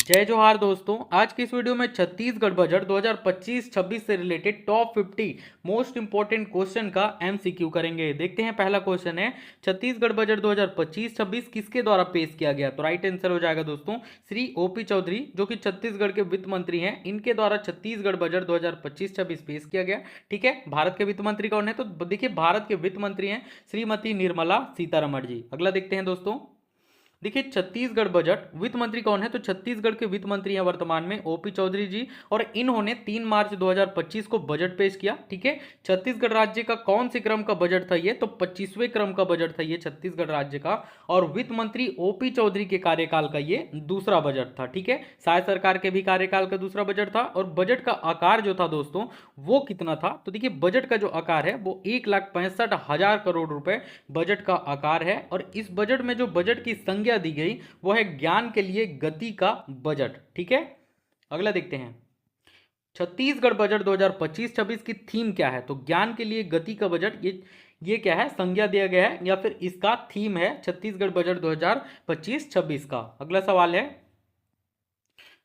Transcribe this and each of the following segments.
जय जोहार दोस्तों। आज की इस वीडियो में छत्तीसगढ़ बजट 2025-26 से related top 50 most important question का एमसीक्यू करेंगे। देखते हैं, पहला क्वेश्चन है छत्तीसगढ़ बजट 2025-26 किसके द्वारा पेश किया गया। तो राइट आंसर हो जाएगा दोस्तों श्री ओपी चौधरी, जो कि छत्तीसगढ़ के वित्त मंत्री हैं। इनके द्वारा छत्तीसगढ़ बजट 2025-26 पेश किया गया। ठीक है, भारत के वित्त मंत्री कौन है? तो देखिए, भारत के वित्त मंत्री हैं श्रीमती निर्मला सीतारमण जी। अगला देखते हैं दोस्तों। देखिए, छत्तीसगढ़ बजट वित्त मंत्री कौन है? तो छत्तीसगढ़ के वित्त मंत्री हैं वर्तमान में ओपी चौधरी जी, और इन्होंने 3 मार्च 2025 को बजट पेश किया। ठीक है, छत्तीसगढ़ राज्य का कौन से क्रम का बजट था ये? तो 25वें क्रम का बजट था ये छत्तीसगढ़ राज्य का, और वित्त मंत्री ओपी चौधरी के कार्यकाल का ये दूसरा बजट था। ठीक है, शायद सरकार के भी कार्यकाल का दूसरा बजट था। और बजट का आकार जो था दोस्तों वो कितना था? तो देखिए, बजट का जो आकार है वो 1,65,000 करोड़ रुपए बजट का आकार है। और इस बजट में जो बजट की संज्ञा दी गई वो है ज्ञान के लिए गति का बजट। ठीक है, अगला देखते हैं। छत्तीसगढ़ बजट 2025-26 की थीम क्या है? तो ज्ञान के लिए गति का बजट, ये क्या है? संज्ञा दिया गया है या फिर इसका थीम है छत्तीसगढ़ बजट 2025-26 का। अगला सवाल है,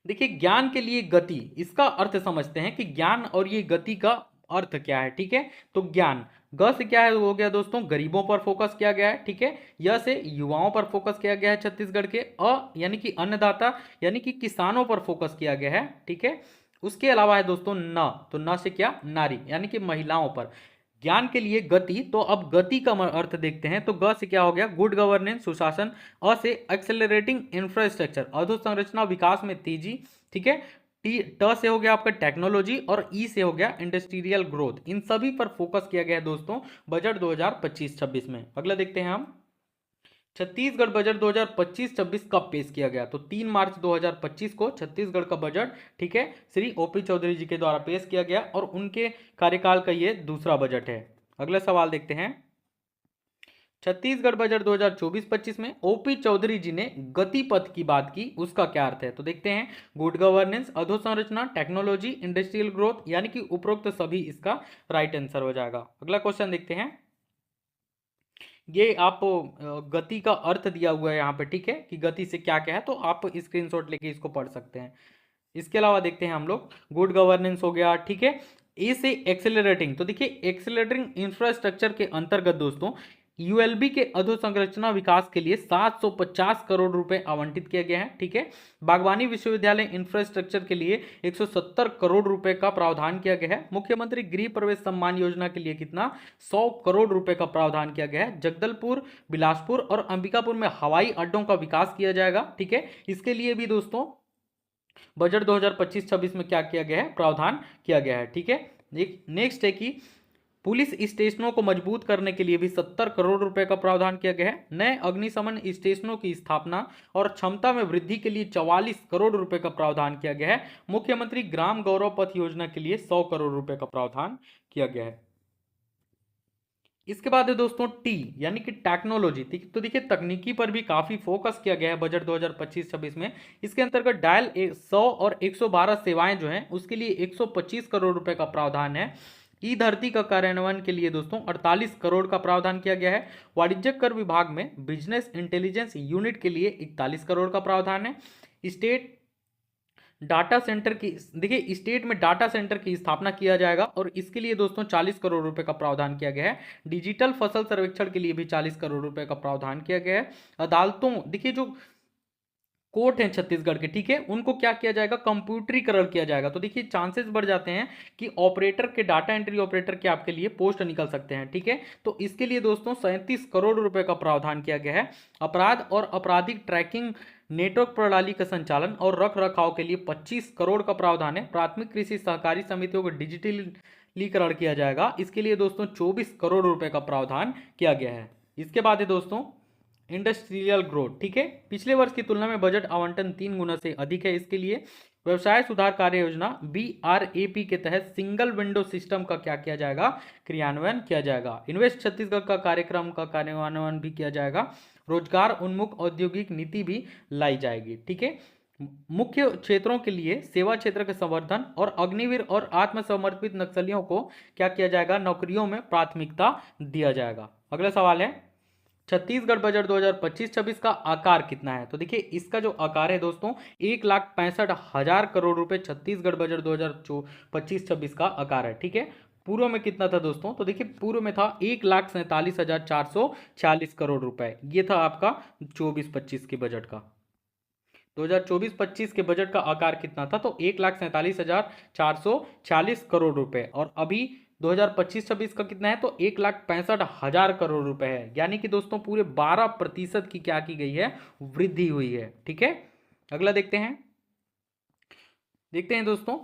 देखिए, ज्ञान के लिए गति, इसका अर्थ समझते हैं कि ज्ञान और ये गति का अर्थ क्या है। ठीक है, तो ज्ञान, ग से क्या है हो गया दोस्तों? गरीबों पर फोकस किया गया है। ठीक है, य से युवाओं पर फोकस किया गया है छत्तीसगढ़ के। अ यानी कि अन्नदाता यानी कि किसानों पर फोकस किया गया है। ठीक है, उसके अलावा है दोस्तों न, तो न से क्या? नारी यानी कि महिलाओं पर। ज्ञान के लिए गति, तो अब गति का अर्थ देखते हैं। तो ग से क्या हो गया? गुड गवर्नेंस, सुशासन। अ से एक्सेलरेटिंग इंफ्रास्ट्रक्चर, अधोसंरचना विकास में तेजी। ठीक है, टी ट से हो गया आपका टेक्नोलॉजी, और ई से हो गया इंडस्ट्रियल ग्रोथ। इन सभी पर फोकस किया गया है दोस्तों बजट 2025-26 में। अगला देखते हैं हम, छत्तीसगढ़ बजट 2025-26 कब पेश किया गया? तो 3 मार्च 2025 को छत्तीसगढ़ का बजट, ठीक है, श्री ओपी चौधरी जी के द्वारा पेश किया गया, और उनके कार्यकाल का ये दूसरा बजट है। अगला सवाल देखते हैं, छत्तीसगढ़ बजट 2024-25 में ओपी चौधरी जी ने गति पथ की बात की, उसका क्या अर्थ है? तो देखते हैं, गुड गवर्नेंस, अधोसंरचना, टेक्नोलॉजी, इंडस्ट्रियल ग्रोथ, यानी कि उपरोक्त सभी इसका राइट आंसर हो जाएगा। अगला क्वेश्चन देखते हैं, ये आप गति का अर्थ दिया हुआ है यहाँ पे। ठीक है, कि गति से क्या क्या है, तो आप स्क्रीनशॉट लेके इसको पढ़ सकते हैं। इसके अलावा देखते हैं हम लोग, गुड गवर्नेंस हो गया। ठीक है, ए से एक्सेलरेटिंग, तो देखिए एक्सेलरेटिंग इंफ्रास्ट्रक्चर के अंतर्गत दोस्तों यूएलबी के अधोसंरचना विकास के लिए 750 करोड़ रुपए आवंटित किया गया है। ठीक है, बागवानी विश्वविद्यालय इंफ्रास्ट्रक्चर के लिए 170 करोड़ रुपए का प्रावधान किया गया है। मुख्यमंत्री गृह प्रवेश सम्मान योजना के लिए कितना? 100 करोड़ रुपए का प्रावधान किया गया है। जगदलपुर, बिलासपुर और अंबिकापुर में हवाई अड्डों का विकास किया जाएगा। ठीक है, इसके लिए भी दोस्तों बजट 2025-26 में क्या किया गया है? प्रावधान किया गया है। ठीक है, नेक्स्ट है कि पुलिस स्टेशनों को मजबूत करने के लिए भी 70 करोड़ रुपए का प्रावधान किया गया है। नए अग्निशमन स्टेशनों की स्थापना और क्षमता में वृद्धि के लिए 44 करोड़ रुपए का प्रावधान किया गया है। मुख्यमंत्री ग्राम गौरव पथ योजना के लिए 100 करोड़ रुपए का प्रावधान किया गया है। इसके बाद है दोस्तों टी यानी कि टेक्नोलॉजी। तो देखिए, तकनीकी पर भी काफी फोकस किया गया है बजट 2025-26 में। इसके अंतर्गत डायल 100 और 112 सेवाएं जो हैं उसके लिए 125 करोड़ रुपए का प्रावधान है। ई धरती का कार्यान्वयन के लिए दोस्तों 48 करोड़ का प्रावधान किया गया है। वाणिज्यिक कर विभाग में बिजनेस इंटेलिजेंस यूनिट के लिए 41 करोड़ का प्रावधान है। स्टेट डाटा सेंटर की, देखिए स्टेट में डाटा सेंटर की स्थापना किया जाएगा, और इसके लिए दोस्तों 40 करोड़ रुपए का प्रावधान किया गया है। डिजिटल फसल सर्वेक्षण के लिए भी 40 करोड़ रुपए का प्रावधान किया गया है। अदालतों, देखिए जो कोर्ट हैं छत्तीसगढ़ के, ठीक है, उनको क्या किया जाएगा? कंप्यूटरीकरण किया जाएगा। तो देखिए, चांसेस बढ़ जाते हैं कि ऑपरेटर के, डाटा एंट्री ऑपरेटर के आपके लिए पोस्ट निकल सकते हैं। ठीक है, तो इसके लिए दोस्तों 37 करोड़ रुपए का प्रावधान किया गया है। अपराध और आपराधिक ट्रैकिंग नेटवर्क प्रणाली का संचालन और रख रखाव के लिए 25 करोड़ का प्रावधान है। प्राथमिक कृषि सहकारी समितियों को डिजिटलीकरण किया जाएगा, इसके लिए दोस्तों 24 करोड़ रुपए का प्रावधान किया गया है। इसके बाद है दोस्तों इंडस्ट्रियल ग्रोथ। ठीक है, पिछले वर्ष की तुलना में बजट आवंटन 3 गुना से अधिक है। इसके लिए व्यवसाय सुधार कार्य योजना BRAP के तहत सिंगल विंडो सिस्टम का क्या किया जाएगा? क्रियान्वयन किया जाएगा। इन्वेस्ट छत्तीसगढ़ का कार्यक्रम का कार्यान्वयन भी किया जाएगा। रोजगार उन्मुख औद्योगिक नीति भी लाई जाएगी। ठीक है, मुख्य क्षेत्रों के लिए सेवा क्षेत्र के संवर्धन और अग्निवीर और आत्मसमर्पित नक्सलियों को क्या किया जाएगा? नौकरियों में प्राथमिकता दिया जाएगा। अगला सवाल है, छत्तीसगढ़ बजट 2025-26 का आकार कितना है? तो देखिए इसका जो आकार है दोस्तों 1,65,000 करोड़ रुपए छत्तीसगढ़ बजट 2025-26 का आकार है। ठीक है, पूर्व में कितना था दोस्तों? तो देखिए पूर्व में था 1,47,446 करोड़ रुपए। ये था आपका 24-25 के बजट का। 2024-25 के बजट का आकार कितना था? तो 1,47,446 करोड़ रुपए। और अभी 2025-26 का कितना है? तो 1,65,000 करोड़ रुपए है। यानी कि दोस्तों पूरे 12% की क्या की गई है? वृद्धि हुई है। ठीक है, अगला देखते हैं दोस्तों।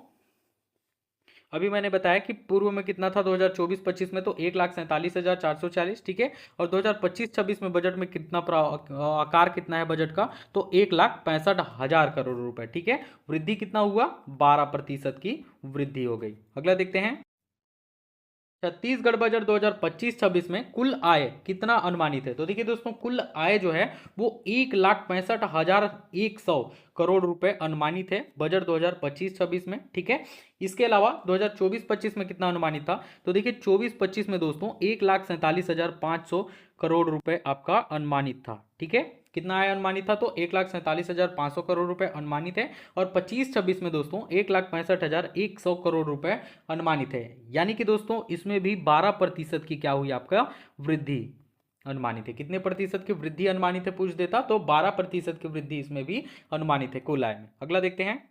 अभी मैंने बताया कि पूर्व में कितना था 2024-25 में? तो 1,47,446। ठीक है, और 2025-26 में बजट में कितना आकार कितना है बजट का? तो 1,65,000 करोड़ रुपए। ठीक है, वृद्धि कितना हुआ? 12% की वृद्धि हो गई। अगला देखते हैं, छत्तीसगढ़ बजट 2025-26 में कुल आय कितना अनुमानित है? तो देखिए दोस्तों कुल आय जो है वो 1,65,100 करोड़ रुपए अनुमानित है बजट 2025-26 में। ठीक है, इसके अलावा 2024-25 में कितना अनुमानित था? तो देखिए 24-25 में दोस्तों 1,47,500 करोड़ रुपए आपका अनुमानित था। ठीक है, कितना आय अनुमानित था? तो 1,47,500 करोड़ रुपए अनुमानित है। और 25-26 में दोस्तों 1,65,100 करोड़ रुपए अनुमानित है। यानी कि दोस्तों इसमें भी 12% की क्या हुई आपका? वृद्धि अनुमानित है। कितने प्रतिशत की वृद्धि अनुमानित है पूछ देता? तो 12% की वृद्धि इसमें भी अनुमानित है कुल आय में। अगला देखते हैं,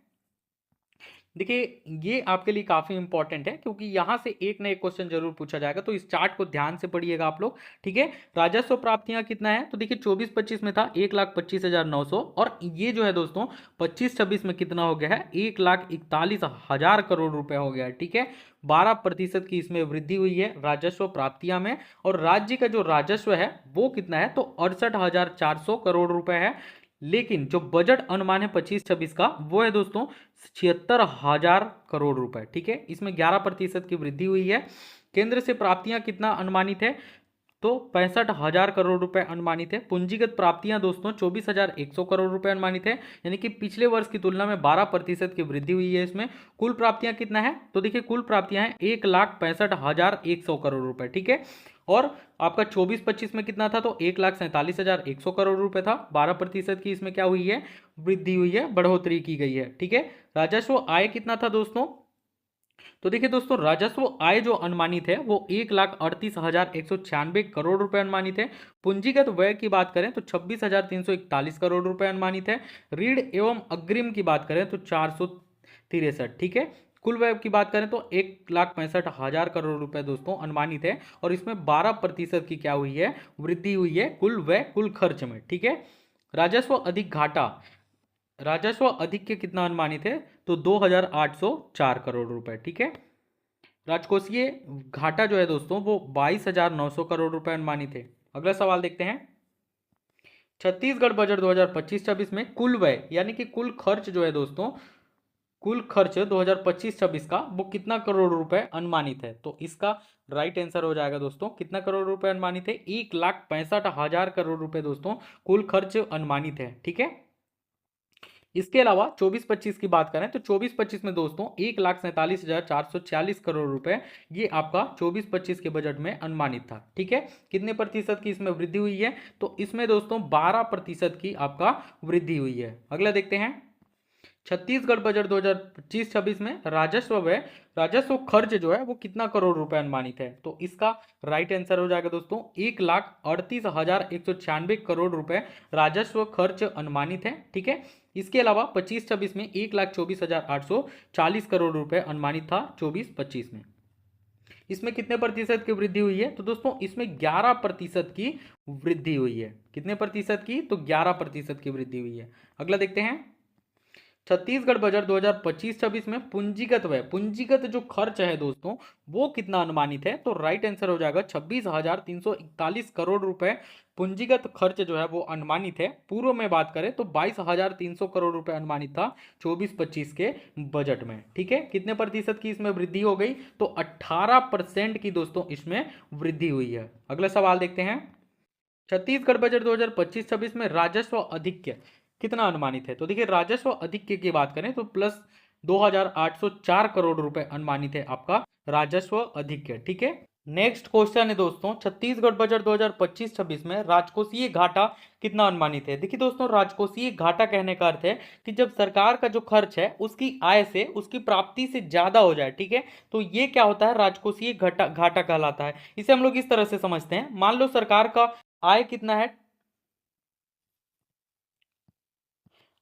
देखिए ये आपके लिए काफी इंपॉर्टेंट है क्योंकि यहां से एक ना एक क्वेश्चन जरूर पूछा जाएगा, तो इस चार्ट को ध्यान से पढ़िएगा आप लोग। ठीक है, राजस्व प्राप्तियां कितना है? तो देखिए 24-25 में था 1,25,900, और ये जो है दोस्तों 25-26 में कितना हो गया है? 1,41,000 करोड़ रुपए हो गया है। ठीक है, 12% की इसमें वृद्धि हुई है राजस्व प्राप्तियां में। और राज्य का जो राजस्व है वो कितना है? तो 68,400 करोड़ रुपए है। लेकिन जो बजट अनुमान है 25-26 का वो है दोस्तों 76,000 करोड़ रुपए। ठीक है, इसमें 11% की वृद्धि हुई है। केंद्र से प्राप्तियां कितना अनुमानित है? तो 65,000 करोड़ रुपए अनुमानित है। पूंजीगत प्राप्तियां दोस्तों 24,100 करोड़ रुपए अनुमानित है, यानी कि पिछले वर्ष की तुलना में 12% की वृद्धि हुई है इसमें। कुल प्राप्तियां कितना है? तो देखिए कुल प्राप्तियां हैं 1,65,100 करोड़ रुपए। ठीक है, और आपका 24-25 में कितना था? तो 1,47,100 करोड़ रुपए था। 12% की इसमें क्या हुई है? वृद्धि हुई है, बढ़ोतरी की गई है। ठीक है, राजस्व आय कितना था दोस्तों? तो देखिए दोस्तों राजस्व आय जो अनुमानित है वो 1,38,196 करोड़ रुपए अनुमानित है। पूंजीगत व्यय की बात करें तो 26,341 करोड़ रुपए अनुमानित है। ऋण एवं अग्रिम की बात करें तो 463। ठीक है, कुल व्यय की बात करें तो 1,65,000 करोड़ रुपए दोस्तों अनुमानित है। और इसमें 12% की क्या हुई है? वृद्धि हुई है कुल व्यय कुल खर्च में। ठीक है, राजस्व अधिक घाटा, राजस्व अधिक के कितना अनुमानित है? तो 2,804 करोड़ रुपए। ठीक है, राजकोषीय घाटा जो है दोस्तों वो 22,900 करोड़ रुपए अनुमानित है। अगला सवाल देखते हैं, छत्तीसगढ़ बजट 2025-26 में कुल व्यय यानी कि कुल खर्च जो है दोस्तों, कुल खर्च 2025-26 का वो कितना करोड़ रुपए अनुमानित है? तो इसका राइट आंसर हो जाएगा दोस्तों कितना करोड़ रुपए अनुमानित है? 1,65,000 करोड़ रुपए दोस्तों कुल खर्च अनुमानित है। ठीक है, इसके अलावा 24-25 की बात करें तो 24-25 में दोस्तों 1,47,446 करोड़ रुपए ये आपका 24-25 के बजट में अनुमानित था। ठीक है, कितने प्रतिशत की इसमें वृद्धि हुई है? तो इसमें दोस्तों 12% की आपका वृद्धि हुई है। अगला देखते हैं, छत्तीसगढ़ बजट 2025-26 में राजस्व खर्च जो है वो कितना करोड़ रुपए अनुमानित है? तो इसका राइट आंसर हो जाएगा दोस्तों 1,38,196 करोड़ रुपए राजस्व खर्च अनुमानित है। ठीक है, इसके अलावा 25-26 में 1,24,840 करोड़ रुपए अनुमानित था 24-25 में। इसमें कितने प्रतिशत की वृद्धि हुई है? तो दोस्तों इसमें 11% की वृद्धि हुई है। कितने प्रतिशत की? तो 11% की वृद्धि हुई है। अगला देखते हैं, छत्तीसगढ़ बजट 2025-26 में पूंजीगत जो खर्च है दोस्तों वो कितना अनुमानित है? तो राइट आंसर हो जाएगा 26,341 करोड़ रुपए पूंजीगत खर्च जो है वो अनुमानित है। पूर्व में बात करें तो 22,300 करोड़ रुपए अनुमानित था 24-25 के बजट में। ठीक है, कितने प्रतिशत की इसमें वृद्धि हो गई? तो 18% की दोस्तों इसमें वृद्धि हुई है। अगला सवाल देखते हैं, छत्तीसगढ़ बजट 2025-26 में राजस्व अधिक्य कितना अनुमानित है? तो देखिए राजस्व अधिक्य की बात करें तो प्लस 2,804 करोड़ रुपए अनुमानित है आपका राजस्व अधिक्य। ठीक है, नेक्स्ट क्वेश्चन है दोस्तों, छत्तीसगढ़ बजट 2025-26 में राजकोषीय घाटा कितना अनुमानित है। देखिए दोस्तों, राजकोषीय घाटा कहने का अर्थ है कि जब सरकार का जो खर्च है उसकी आय से उसकी प्राप्ति से ज्यादा हो जाए, ठीक है, तो ये क्या होता है, राजकोषीय घाटा घाटा कहलाता है। इसे हम लोग इस तरह से समझते हैं, मान लो सरकार का आय कितना है।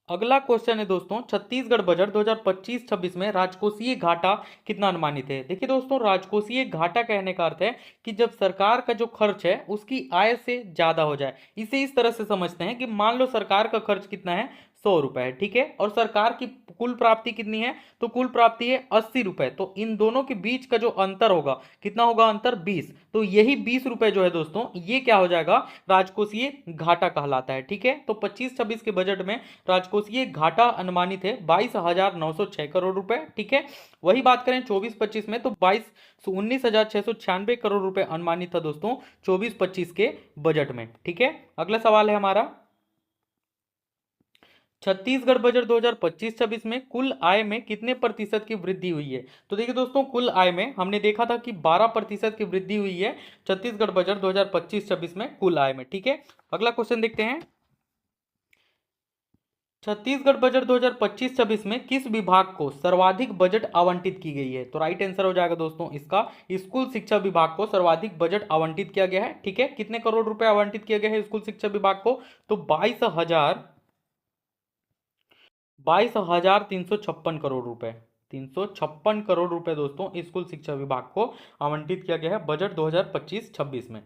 अगला क्वेश्चन है दोस्तों, छत्तीसगढ़ बजट 2025-26 में राजकोषीय घाटा कितना अनुमानित है। देखिए दोस्तों, राजकोषीय घाटा कहने का अर्थ है कि जब सरकार का जो खर्च है उसकी आय से ज्यादा हो जाए। इसे इस तरह से समझते हैं कि मान लो सरकार का खर्च कितना है, 100 रुपए है, ठीक है, और सरकार की कुल प्राप्ति कितनी है, तो कुल प्राप्ति है 80 रुपए। तो इन दोनों के बीच का जो अंतर होगा, कितना होगा अंतर, 20। तो यही 20 रुपए जो है दोस्तों, ये क्या हो जाएगा, राजकोषीय घाटा कहलाता है, ठीक है। तो 25-26 के बजट में राजकोषीय घाटा अनुमानित है 22,906 करोड़ रुपए, ठीक है। वही बात करें 24-25 में, तो 19,696 करोड़ रुपए अनुमानित था दोस्तों 24-25 के बजट में, ठीक है। अगला सवाल है हमारा, छत्तीसगढ़ बजट 2025-26 में कुल आय में कितने प्रतिशत की वृद्धि हुई है। तो देखिए दोस्तों, कुल आय में हमने देखा था कि 12% की वृद्धि हुई है छत्तीसगढ़ बजट 2025-26 में कुल आय में, ठीक है। अगला क्वेश्चन देखते हैं, छत्तीसगढ़ बजट 2025-26 में किस विभाग को सर्वाधिक बजट आवंटित की गई है। तो राइट आंसर हो जाएगा दोस्तों इसका, स्कूल शिक्षा विभाग को सर्वाधिक बजट आवंटित किया गया है, ठीक है। कितने करोड़ रुपए आवंटित किया गया है स्कूल शिक्षा विभाग को, तो 22,356 करोड़ रुपए, 356 करोड़ रुपए दोस्तों स्कूल शिक्षा विभाग को आवंटित किया गया है बजट 2025-26 में।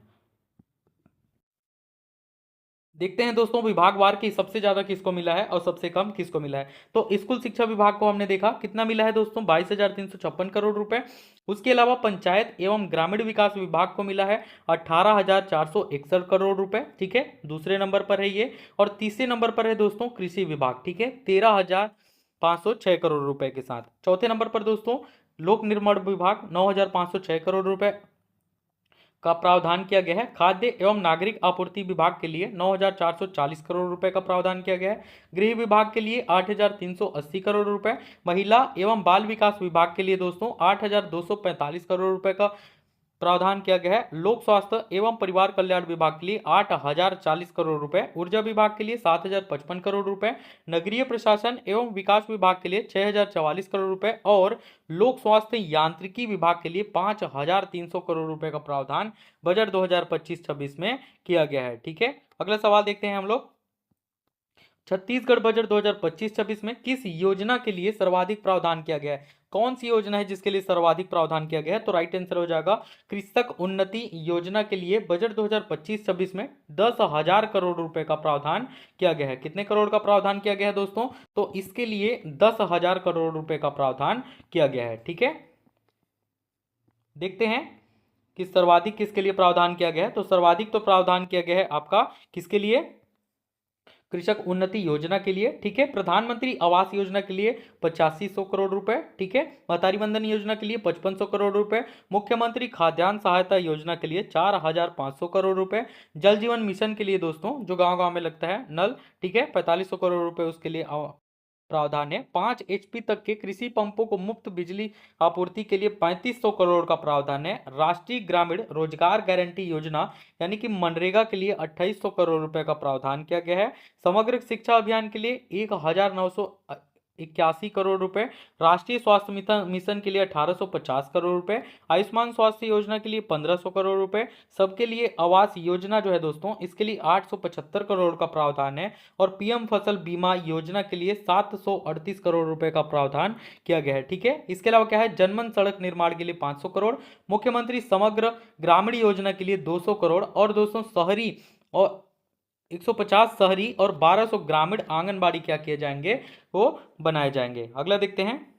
देखते हैं दोस्तों, विभागवार की सबसे ज्यादा किसको मिला है और सबसे कम किसको मिला है। तो स्कूल शिक्षा विभाग को हमने देखा कितना मिला है दोस्तों, 22,356 करोड़ रुपए। उसके अलावा पंचायत एवं ग्रामीण विकास विभाग को मिला है 18,461 करोड़ रुपए, ठीक है, दूसरे नंबर पर है ये। और तीसरे नंबर पर है दोस्तों कृषि विभाग, ठीक है, 13,506 करोड़ रुपए के साथ। चौथे नंबर पर दोस्तों लोक निर्माण विभाग 9,506 करोड़ रुपए का प्रावधान किया गया है। खाद्य एवं नागरिक आपूर्ति विभाग के लिए 9,440 करोड़ रुपए का प्रावधान किया गया है। गृह विभाग के लिए 8,380 करोड़ रुपए। महिला एवं बाल विकास विभाग के लिए दोस्तों 8,245 करोड़ रुपए का प्रावधान किया गया है। लोक स्वास्थ्य एवं परिवार कल्याण विभाग के लिए 8,040 करोड़ रुपए। ऊर्जा विभाग के लिए 7,055 करोड़ रुपए। नगरीय प्रशासन एवं विकास विभाग के लिए 6,044 करोड़ रुपए और लोक स्वास्थ्य यांत्रिकी विभाग के लिए 5,300 करोड़ रुपए का प्रावधान बजट 2025-26 में किया गया है, ठीक है। अगला सवाल देखते हैं हम लोग, छत्तीसगढ़ बजट 2025-26 में किस योजना के लिए सर्वाधिक प्रावधान किया गया है। कौन सी योजना है जिसके लिए सर्वाधिक प्रावधान किया गया है, तो राइट आंसर हो जाएगा कृषक उन्नति योजना के लिए बजट 2025-26 में 10,000 करोड़ रुपए का प्रावधान किया गया है। कितने करोड़ का प्रावधान किया गया है दोस्तों, तो इसके लिए 10,000 करोड़ रुपए का प्रावधान किया गया है, ठीक है। देखते हैं कि सर्वाधिक किसके लिए प्रावधान किया गया है, तो सर्वाधिक तो प्रावधान किया गया है आपका किसके लिए, कृषक उन्नति योजना के लिए, ठीक है। प्रधानमंत्री आवास योजना के लिए 8500 करोड़ रुपए, ठीक है। महतारी वंदन योजना के लिए 5500 करोड़ रुपए। मुख्यमंत्री खाद्यान्न सहायता योजना के लिए 4,500 करोड़ रुपए। जल जीवन मिशन के लिए दोस्तों जो गांव गांव में लगता है नल, ठीक है, 4500 करोड़ रुपए उसके लिए प्रावधान है। 5 HP तक के कृषि पंपों को मुफ्त बिजली आपूर्ति के लिए 3500 करोड़ का प्रावधान है। राष्ट्रीय ग्रामीण रोजगार गारंटी योजना यानी कि मनरेगा के लिए 2800 करोड़ रुपए का प्रावधान किया गया है। समग्र शिक्षा अभियान के लिए 1,981 करोड़ रुपए। राष्ट्रीय स्वास्थ्य मिशन के लिए 1850 करोड़ रुपए। आयुष्मान स्वास्थ्य योजना के लिए 1500 करोड़ रुपए। सबके लिए आवास योजना जो है दोस्तों इसके लिए 875 करोड़ का प्रावधान है। और पीएम फसल बीमा योजना के लिए 738 करोड़ रुपए का प्रावधान किया गया है, ठीक है। इसके अलावा क्या है, जनमन सड़क निर्माण के लिए 500 करोड़। मुख्यमंत्री समग्र ग्रामीण योजना के लिए 200 करोड़ और दोस्तों शहरी और 150 शहरी और 1200 ग्रामीण आंगनबाड़ी क्या किए जाएंगे, वो बनाए जाएंगे। अगला देखते हैं,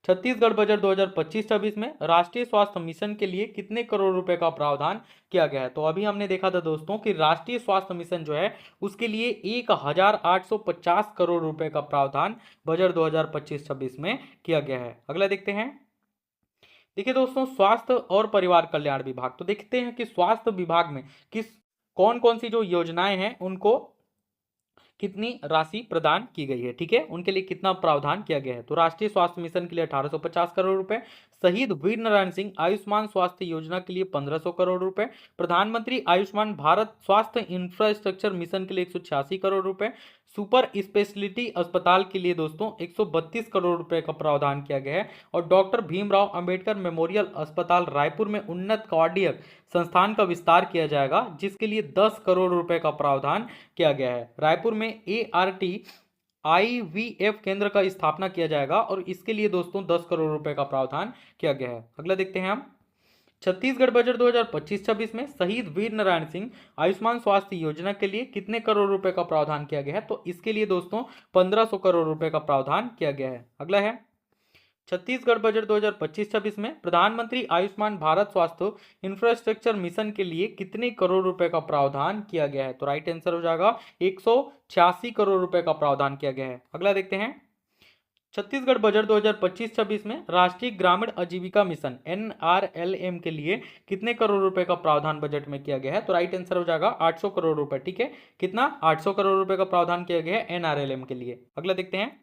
छत्तीसगढ़ बजट 2025-26 में राष्ट्रीय स्वास्थ्य मिशन के लिए कितने करोड़ रुपए का प्रावधान किया गया है। तो अभी हमने देखा था दोस्तों कि राष्ट्रीय स्वास्थ्य मिशन जो है उसके लिए 1,850 करोड़ रुपए का प्रावधान बजट 2025-26 में किया गया है। अगला देखते हैं, देखिए दोस्तों स्वास्थ्य और परिवार कल्याण विभाग, तो देखते हैं कि स्वास्थ्य विभाग में किस कौन कौन सी जो योजनाएं हैं उनको कितनी राशि प्रदान की गई है, ठीक है, उनके लिए कितना प्रावधान किया गया है। तो राष्ट्रीय स्वास्थ्य मिशन के लिए 1850 करोड़ रुपए, शहीद वीर नारायण सिंह आयुष्मान स्वास्थ्य योजना के लिए 1500 करोड़ रुपए, प्रधानमंत्री आयुष्मान भारत स्वास्थ्य इंफ्रास्ट्रक्चर मिशन के लिए 186 करोड़ रुपए, सुपर स्पेशलिटी अस्पताल के लिए दोस्तों 132 करोड़ रुपए का प्रावधान किया गया है, और डॉक्टर भीमराव अंबेडकर मेमोरियल अस्पताल रायपुर में उन्नत कार्डियक संस्थान का विस्तार किया जाएगा, जिसके लिए 10 करोड़ रुपए का प्रावधान किया गया है। रायपुर में ART IVF केंद्र का स्थापना किया जाएगा, और इसके लिए दोस्तों 10 करोड़ रुपए का प्रावधान किया गया है। अगला देखते हैं हम छत्तीसगढ़ बजट 2025-26 में शहीद वीर नारायण सिंह आयुष्मान स्वास्थ्य योजना के लिए कितने करोड़ रुपए का प्रावधान किया गया है। तो इसके लिए दोस्तों 1500 करोड़ रुपए का प्रावधान किया गया है। अगला है छत्तीसगढ़ बजट 2025-26 में प्रधानमंत्री आयुष्मान भारत स्वास्थ्य इंफ्रास्ट्रक्चर मिशन के लिए कितने करोड़ रुपए का प्रावधान किया गया है। तो राइट आंसर हो जाएगा 186 करोड़ रुपए का प्रावधान किया गया है। अगला देखते हैं छत्तीसगढ़ बजट 2025-26 में राष्ट्रीय ग्रामीण आजीविका मिशन NRLM के लिए कितने करोड़ रुपए का प्रावधान बजट में किया गया है। तो राइट आंसर हो जाएगा 800 करोड़ रुपए, ठीक है, कितना 800 करोड़ रुपए का प्रावधान किया गया है NRLM के लिए। अगला देखते हैं,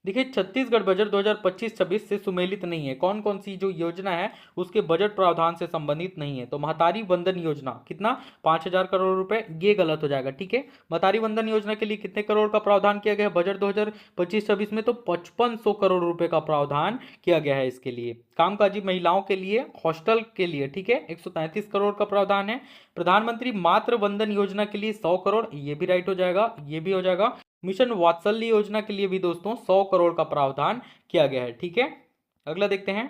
देखिए छत्तीसगढ़ बजट 2025-26 से सुमेलित नहीं है। कौन कौन सी जो योजना है उसके बजट प्रावधान से संबंधित नहीं है। तो महतारी वंदन योजना कितना 5000 करोड़ रुपए, ये गलत हो जाएगा, ठीक है। महतारी वंदन योजना के लिए कितने करोड़ का प्रावधान किया गया है बजट 2025-26 में। तो 5500 करोड़ रुपए का प्रावधान किया गया है इसके लिए। कामकाजी महिलाओं के लिए हॉस्टल के लिए, ठीक है, 133 करोड़ का प्रावधान है। प्रधानमंत्री मातृ वंदन योजना के लिए 100 करोड़, ये भी राइट हो जाएगा, ये भी हो जाएगा। मिशन वात्सल्य योजना के लिए भी दोस्तों 100 करोड़ का प्रावधान किया गया है, ठीक है। अगला देखते हैं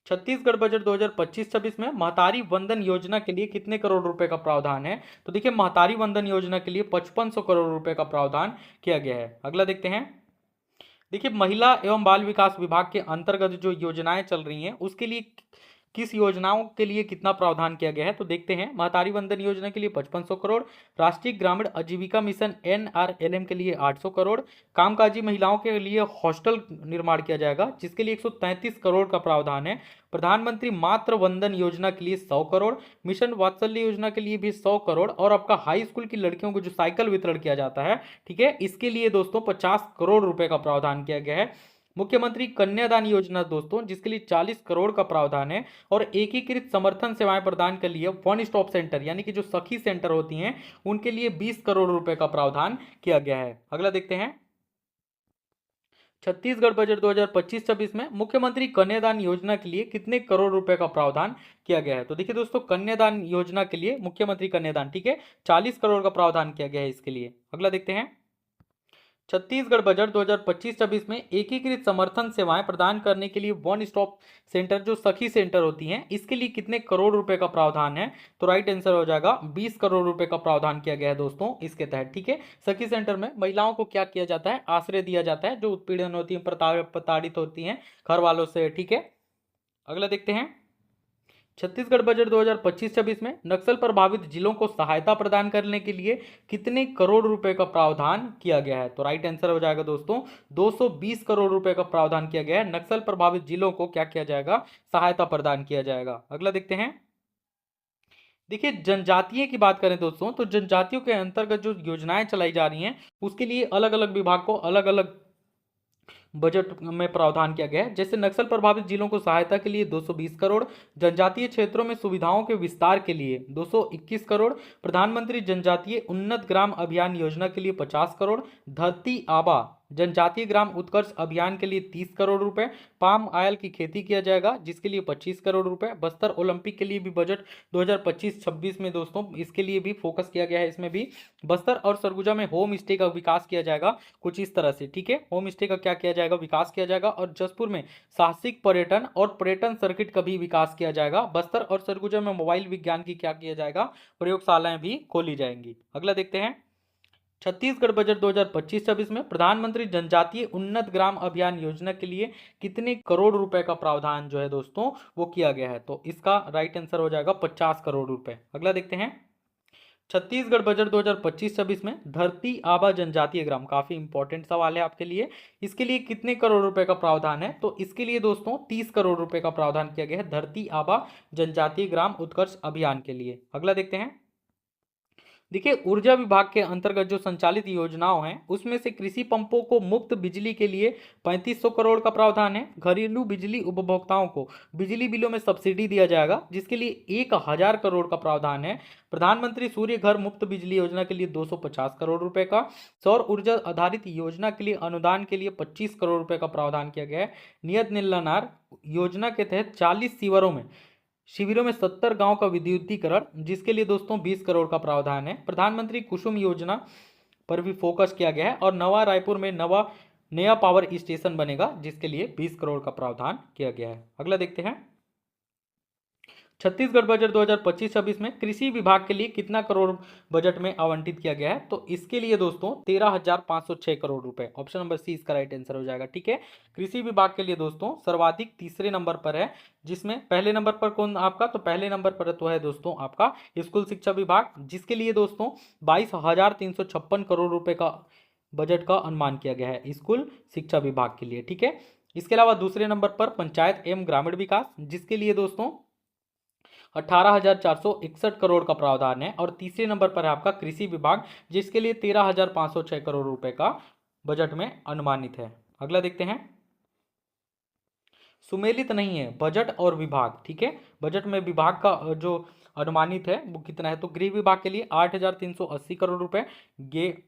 छत्तीसगढ़ बजट 2025-26 में महतारी वंदन योजना के लिए कितने करोड़ रुपए का प्रावधान है। तो देखिए महतारी वंदन योजना के लिए 5500 करोड़ रुपए का प्रावधान किया गया है। अगला देखते हैं, देखिए महिला एवं बाल विकास विभाग के अंतर्गत जो योजनाएं चल रही हैं उसके लिए किस योजनाओं के लिए कितना प्रावधान किया गया है। तो देखते हैं, महतारी वंदन योजना के लिए 5500 करोड़, राष्ट्रीय ग्रामीण आजीविका मिशन NRLM के लिए 800 करोड़, कामकाजी महिलाओं के लिए हॉस्टल निर्माण किया जाएगा जिसके लिए 133 करोड़ का प्रावधान है। प्रधानमंत्री मातृ वंदन योजना के लिए 100 करोड़, मिशन वात्सल्य योजना के लिए भी 100 करोड़, और आपका हाई स्कूल की लड़कियों को जो साइकिल वितरण किया जाता है, ठीक है, इसके लिए दोस्तों 50 करोड़ रुपए का प्रावधान किया गया है। मुख्यमंत्री कन्यादान योजना दोस्तों जिसके लिए 40 करोड़ का प्रावधान है, और एकीकृत समर्थन सेवाएं प्रदान के लिए वन स्टॉप सेंटर यानी कि जो सखी सेंटर होती हैं उनके लिए 20 करोड़ रुपए का प्रावधान किया गया है। अगला देखते हैं, छत्तीसगढ़ बजट 2025-26 में मुख्यमंत्री कन्यादान योजना के लिए कितने करोड़ रुपए का प्रावधान किया गया है। तो देखिए दोस्तों कन्यादान योजना के लिए मुख्यमंत्री कन्यादान, ठीक है, 40 करोड़ का प्रावधान किया गया है इसके लिए। अगला देखते हैं, छत्तीसगढ़ बजट 2025-26 में एकीकृत समर्थन सेवाएं प्रदान करने के लिए वन स्टॉप सेंटर जो सखी सेंटर होती हैं इसके लिए कितने करोड़ रुपए का प्रावधान है। तो राइट आंसर हो जाएगा 20 करोड़ रुपए का प्रावधान किया गया है दोस्तों इसके तहत, ठीक है। सखी सेंटर में महिलाओं को क्या किया जाता है, आश्रय दिया जाता है, जो उत्पीड़न होती है, प्रताड़ित होती हैं घर वालों से, ठीक है। अगला देखते हैं, छत्तीसगढ़ बजट 2025-26 में नक्सल प्रभावित जिलों को सहायता प्रदान करने के लिए कितने करोड़ रुपए का प्रावधान किया गया है। तो राइट आंसर हो जाएगा दोस्तों 220 करोड़ रुपए का प्रावधान किया गया है। नक्सल प्रभावित जिलों को क्या किया जाएगा, सहायता प्रदान किया जाएगा। अगला देखते हैं, देखिए जनजातीय की बात करें दोस्तों तो जनजातियों के अंतर्गत जो योजनाएं चलाई जा रही हैं उसके लिए अलग अलग विभाग को अलग अलग बजट में प्रावधान किया गया है। जैसे नक्सल प्रभावित जिलों को सहायता के लिए 220 करोड़, जनजातीय क्षेत्रों में सुविधाओं के विस्तार के लिए 221 करोड़, प्रधानमंत्री जनजातीय उन्नत ग्राम अभियान योजना के लिए 50 करोड़, धरती आबा जनजातीय ग्राम उत्कर्ष अभियान के लिए 30 करोड़ रुपए, पाम आयल की खेती किया जाएगा जिसके लिए 25 करोड़ रुपए, बस्तर ओलंपिक के लिए भी बजट 2025-26 में दोस्तों इसके लिए भी फोकस किया गया है। इसमें भी बस्तर और सरगुजा में होम स्टे का विकास किया जाएगा कुछ इस तरह से, ठीक है, होम स्टे का क्या किया जाएगा, विकास किया जाएगा। और जसपुर में साहसिक पर्यटन और पर्यटन सर्किट का भी विकास किया जाएगा। बस्तर और सरगुजा में मोबाइल विज्ञान की क्या किया जाएगा, प्रयोगशालाएं भी खोली जाएंगी। अगला देखते हैं, छत्तीसगढ़ बजट 2025-26 में प्रधानमंत्री जनजातीय उन्नत ग्राम अभियान योजना के लिए कितने करोड़ रुपए का प्रावधान जो है दोस्तों वो किया गया है। तो इसका राइट आंसर हो जाएगा 50 करोड़ रुपए। अगला देखते हैं, छत्तीसगढ़ बजट 2025-26 में धरती आबा जनजातीय ग्राम, काफी इंपॉर्टेंट सवाल है आपके लिए, इसके लिए कितने करोड़ रुपए का प्रावधान है। तो इसके लिए दोस्तों 30 करोड़ रुपए का प्रावधान किया गया है धरती आबा जनजातीय ग्राम उत्कर्ष अभियान के लिए। अगला देखते हैं, देखिए ऊर्जा विभाग के अंतर्गत जो संचालित योजनाओं हैं उसमें से कृषि पंपों को मुफ्त बिजली के लिए 3500 करोड़ का प्रावधान है। घरेलू बिजली उपभोक्ताओं को बिजली बिलों में सब्सिडी दिया जाएगा जिसके लिए 1000 करोड़ का प्रावधान है। प्रधानमंत्री सूर्य घर मुफ्त बिजली योजना के लिए 250 करोड़ रुपए का, सौर ऊर्जा आधारित योजना के लिए अनुदान के लिए 25 करोड़ रुपए का प्रावधान किया गया है। नियत निलनार योजना के तहत 40 शिविरों में 70 गांव का विद्युतीकरण जिसके लिए दोस्तों 20 करोड़ का प्रावधान है। प्रधानमंत्री कुसुम योजना पर भी फोकस किया गया है और नवा रायपुर में नया पावर स्टेशन बनेगा जिसके लिए 20 करोड़ का प्रावधान किया गया है। अगला देखते हैं छत्तीसगढ़ बजट 2025-26 में कृषि विभाग के लिए कितना करोड़ बजट में आवंटित किया गया है। तो इसके लिए दोस्तों 13,506 करोड़ रुपए, ऑप्शन नंबर सी इसका राइट आंसर हो जाएगा। ठीक है, कृषि विभाग के लिए दोस्तों सर्वाधिक तीसरे नंबर पर है, जिसमें पहले नंबर पर कौन आपका, तो पहले नंबर पर तो है दोस्तों आपका स्कूल शिक्षा विभाग, जिसके लिए दोस्तों 22,356 करोड़ रुपए का बजट का अनुमान किया गया है स्कूल शिक्षा विभाग के लिए। ठीक है, इसके अलावा दूसरे नंबर पर पंचायत एवं ग्रामीण विकास जिसके लिए दोस्तों 18,461 करोड़ का प्रावधान है, और तीसरे नंबर पर है आपका कृषि विभाग जिसके लिए 13,506 करोड़ रुपए का बजट में अनुमानित है। अगला देखते हैं, सुमेलित नहीं है बजट और विभाग। ठीक है, बजट में विभाग का जो अनुमानित है वो कितना है, तो गृह विभाग के लिए 8,380 करोड़ रुपए ये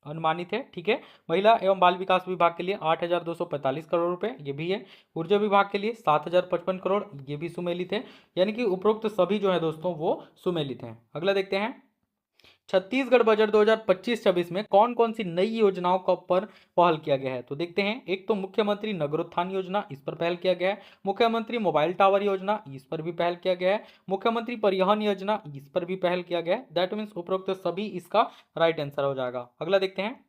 अनुमानित है। ठीक है, महिला एवं बाल विकास विभाग के लिए 8,245 करोड़ रुपए ये भी है। ऊर्जा विभाग के लिए 7,055 करोड़ ये भी सुमेलित है, यानी कि उपरोक्त सभी जो है दोस्तों वो सुमेलित हैं। अगला देखते हैं, छत्तीसगढ़ बजट 2025-26 में कौन कौन सी नई योजनाओं का पर पहल किया गया है। तो देखते हैं, एक तो मुख्यमंत्री नगरोत्थान योजना, इस पर पहल किया गया है। मुख्यमंत्री मोबाइल टावर योजना, इस पर भी पहल किया गया है। मुख्यमंत्री परिवहन योजना, इस पर भी पहल किया गया है। दैट मीन्स उपरोक्त सभी इसका राइट आंसर हो जाएगा। अगला देखते हैं,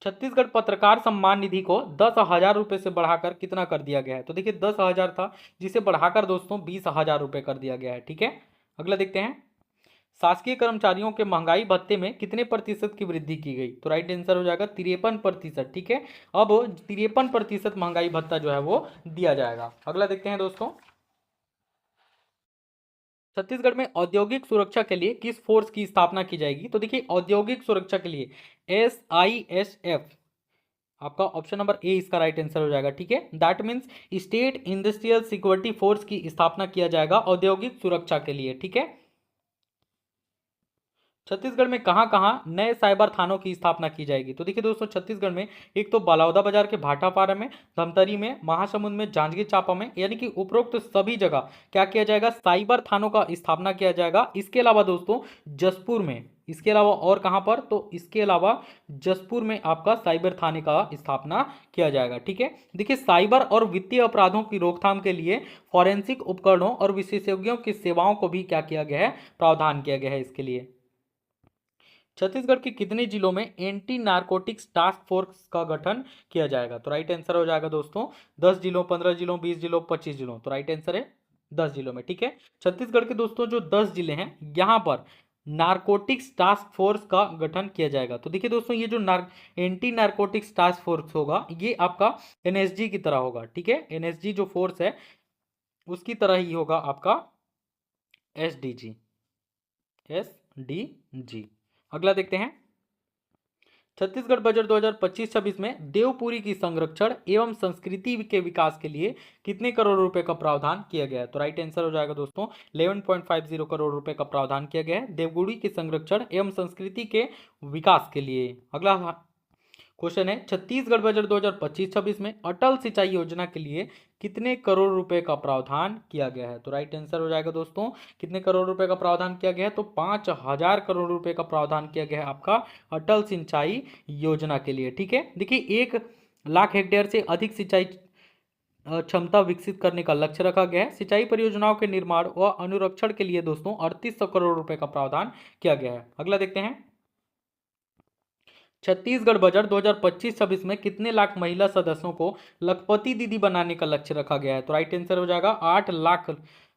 छत्तीसगढ़ पत्रकार सम्मान निधि को 10,000 रुपए से बढ़ाकर कितना कर दिया गया है। तो देखिए 10,000 था जिसे बढ़ाकर दोस्तों 20,000 रुपए कर दिया गया है। ठीक है, अगला देखते हैं, शासकीय कर्मचारियों के महंगाई भत्ते में कितने प्रतिशत की वृद्धि की गई। तो राइट आंसर हो जाएगा 53%। ठीक है, अब 53% महंगाई भत्ता जो है वो दिया जाएगा। अगला देखते हैं दोस्तों, छत्तीसगढ़ में औद्योगिक सुरक्षा के लिए किस फोर्स की स्थापना की जाएगी। तो देखिए औद्योगिक सुरक्षा के लिए SISF, आपका ऑप्शन नंबर ए इसका राइट आंसर हो जाएगा। ठीक है, that means state industrial security force की स्थापना किया जाएगा औद्योगिक सुरक्षा के लिए। ठीक है, छत्तीसगढ़ में कहां कहां नए साइबर थानों की स्थापना की जाएगी। तो देखिए दोस्तों, छत्तीसगढ़ में एक तो बलौदा बाजार के भाटापारा में, धमतरी में, महासमुंद में, जांजगीर चांपा में, यानी कि उपरोक्त सभी जगह क्या किया जाएगा, साइबर थानों का स्थापना किया जाएगा। इसके अलावा दोस्तों जसपुर में, इसके अलावा और कहां पर, तो इसके अलावा जसपुर में आपका साइबर थाने का स्थापना किया जाएगा। ठीक है, देखिए साइबर और वित्तीय अपराधों की रोकथाम के लिए फॉरेंसिक उपकरणों और विशेषज्ञों की सेवाओं को भी क्या किया गया है, प्रावधान किया गया है इसके लिए। छत्तीसगढ़ के कितने जिलों में एंटी नारकोटिक्स टास्क फोर्स का गठन किया जाएगा। तो राइट आंसर हो जाएगा दोस्तों 10 जिलों, 15 जिलों, 20 जिलों, 25 जिलों। तो राइट आंसर है 10 जिलों में। ठीक है, छत्तीसगढ़ के दोस्तों जो 10 जिले हैं यहाँ पर नारकोटिक्स टास्क फोर्स का गठन किया जाएगा। तो देखिए दोस्तों, ये जो एंटी नारकोटिक्स टास्क फोर्स होगा ये आपका NSG की तरह होगा। ठीक है, NSG जो फोर्स है उसकी तरह ही होगा आपका SDG। अगला देखते हैं, छत्तीसगढ़ बजट 2025-26 में देवपुरी की संरक्षण एवं संस्कृति के विकास के लिए कितने करोड़ रुपए का प्रावधान किया गया है। तो राइट आंसर हो जाएगा दोस्तों 11.50 करोड़ रुपए का प्रावधान किया गया है देवपुरी के संरक्षण एवं संस्कृति के विकास के लिए। अगला क्वेश्चन है, छत्तीसगढ़ बजट 2025-26 में अटल सिंचाई योजना के लिए कितने करोड़ रुपए का प्रावधान किया गया है। तो राइट आंसर हो जाएगा दोस्तों, कितने करोड़ रुपए का प्रावधान किया गया है, तो 5,000 करोड़ रुपए का प्रावधान किया गया है आपका अटल सिंचाई योजना के लिए। ठीक है, देखिए 1,00,000 हेक्टेयर से अधिक सिंचाई क्षमता विकसित करने का लक्ष्य रखा गया है। सिंचाई परियोजनाओं के निर्माण व अनुरक्षण के लिए दोस्तों 3,800 करोड़ रुपए का प्रावधान किया गया है। अगला देखते हैं, छत्तीसगढ़ बजट 2025-26 में कितने लाख महिला सदस्यों को लखपति दीदी बनाने का लक्ष्य रखा गया है। तो राइट आंसर हो जाएगा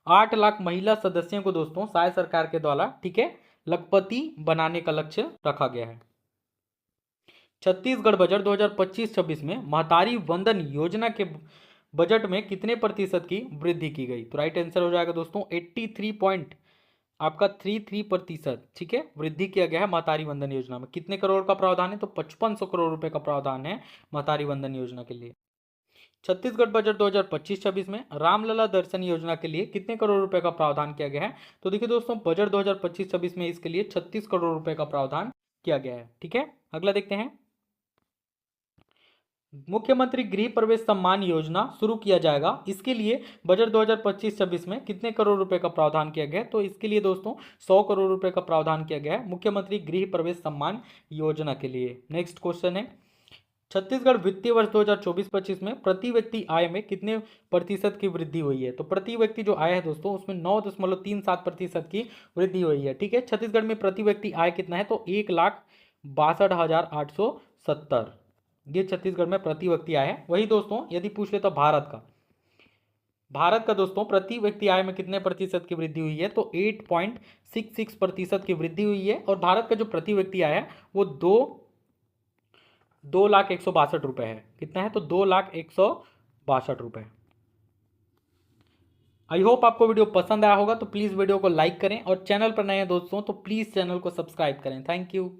8 लाख महिला सदस्यों को दोस्तों शायद सरकार के द्वारा, ठीक है, लखपति बनाने का लक्ष्य रखा गया है। छत्तीसगढ़ बजट 2025-26 में महतारी वंदन योजना के बजट में कितने प्रतिशत की वृद्धि की गई। तो राइट आंसर हो जाएगा दोस्तों आपका 33%, ठीक है, वृद्धि किया गया है महतारी वंदन योजना में। कितने करोड़ का प्रावधान है? तो 5500 करोड़ रुपए का प्रावधान है महतारी वंदन योजना के लिए। छत्तीसगढ़ बजट 2025-26 में रामलला दर्शन योजना के लिए कितने करोड़ रुपए का प्रावधान किया गया है? तो देखिए दोस्तों, बजट 2025-26 में इसके लिए 36 करोड़ रुपए का प्रावधान किया गया है। ठीक है, अगला देखते हैं। मुख्यमंत्री गृह प्रवेश सम्मान योजना शुरू किया जाएगा, इसके लिए बजट 2025-26 में कितने करोड़ रुपए का प्रावधान किया गया है? तो इसके लिए दोस्तों 100 करोड़ रुपए का प्रावधान किया गया है मुख्यमंत्री गृह प्रवेश सम्मान योजना के लिए। नेक्स्ट क्वेश्चन है, छत्तीसगढ़ वित्तीय वर्ष 2024-25 में प्रति व्यक्ति आय में कितने प्रतिशत की वृद्धि हुई है? तो प्रति व्यक्ति जो आय है दोस्तों, उसमें 9.37% की वृद्धि हुई है। ठीक है, छत्तीसगढ़ में प्रति व्यक्ति आय कितना है? तो 1,62,870, ये छत्तीसगढ़ में प्रति व्यक्ति आय है। वही दोस्तों यदि पूछ ले तो भारत का दोस्तों प्रति व्यक्ति आय में कितने प्रतिशत की वृद्धि हुई है? तो 8.66% की वृद्धि हुई है। और भारत का जो प्रति व्यक्ति आय है वो 2,01,62 है। कितना है? तो 2,01,62। आई होप आपको वीडियो पसंद आया होगा, तो प्लीज़ वीडियो को लाइक करें और चैनल पर नए हैं दोस्तों तो प्लीज़ चैनल को सब्सक्राइब करें। Thank you.